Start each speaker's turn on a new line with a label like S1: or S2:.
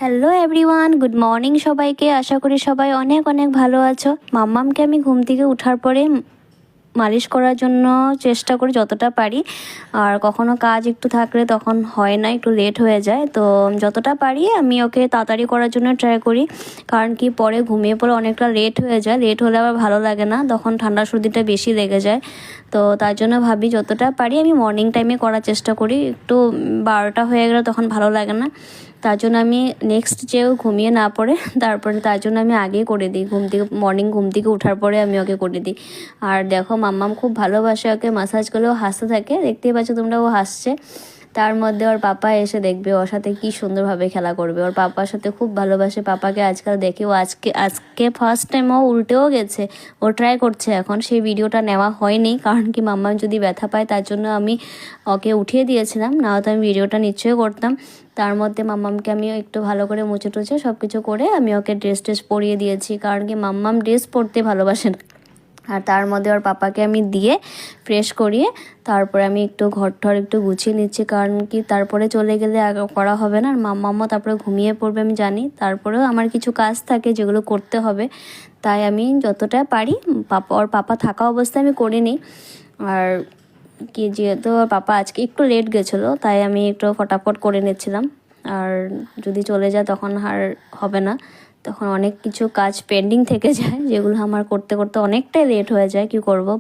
S1: Hello everyone, good morning সবাইকে। আশা করি সবাই অনেক অনেক ভালো আছো। মাম্মামকে আমি ঘুম থেকে ওঠার পরে মালিশ করার জন্য চেষ্টা করি যতটা পারি। আর কখনো কাজ একটু থাকলে তখন হয় না, একটু লেট হয়ে যায়। তো যতটা পারি আমি ওকে তাড়াতাড়ি করার জন্য ট্রাই করি, কারণ কি পরে ঘুমিয়ে পড়ে অনেকটা লেট হয়ে যায়। লেট হলে আবার ভালো লাগে না, তখন ঠান্ডা সর্দিটা বেশি লেগে যায়। তো তার জন্য ভাবি যতটা পারি আমি মর্নিং টাইমে করার চেষ্টা করি। একটু 12টা হয়ে গেলে তখন ভালো লাগে না, তার জন্য আমি নেক্সট যেও ঘুমিয়ে না পড়ে তারপরে তার জন্য আমি আগেই করে দিই। মর্নিং ঘুম থেকে ওঠার পরে আমি ওকে করে দিই। আর দেখো মাম্মাম খুব ভালোবাসে ওকে মাসাজ করলেও হাসতে থাকে, দেখতেই পাচ্ছ তোমরা, ও হাসছে। তার মধ্যে ওর পাপা এসে দেখবে ওর সাথে কি সুন্দরভাবে খেলা করবে। ওর পাপার সাথে খুব ভালোবাসে, পাপাকে আজকাল দেখে ও আজকে ফার্স্ট টাইম ও উল্টেও গেছে। ও ট্রাই করছে এখন, সেই ভিডিওটা নেওয়া হয়নি, কারণ কি মাম্মাম যদি ব্যথা পায় তার জন্য আমি ওকে উঠিয়ে দিয়েছিলাম, না হয়তো আমি ভিডিওটা নিশ্চয়ই করতাম। তার মধ্যে মাম্মামকে আমি একটু ভালো করে মুছে টুছে সব কিছু করে আমি ওকে ড্রেস পরিয়ে দিয়েছি, কারণ কি মাম্মাম ড্রেস পরতে ভালোবাসে না। আর তার মধ্যে ওর পাপাকে আমি দিয়ে ফ্রেশ করিয়ে তারপরে আমি একটু ঘর একটু গুছিয়ে নিচ্ছি, কারণ কি তারপরে চলে গেলে করা হবে না। আর মাম্মামও তারপরে ঘুমিয়ে পড়বে আমি জানি, তারপরেও আমার কিছু কাজ থাকে যেগুলো করতে হবে, তাই আমি যতটা পারি ওর পাপা থাকা অবস্থায় আমি করে নিই। আর কি যেহেতু ওর পাপা আজকে একটু লেট গেছিলো, তাই আমি একটু ফটাফট করে নিচ্ছিলাম। আর যদি চলে যায় তখন আর হবে না, তখন অনেক কিছু কাজ পেন্ডিং থেকে যায়, যেগুলো আমার করতে করতে অনেকটাই লেট হয়ে যায়। কি করব,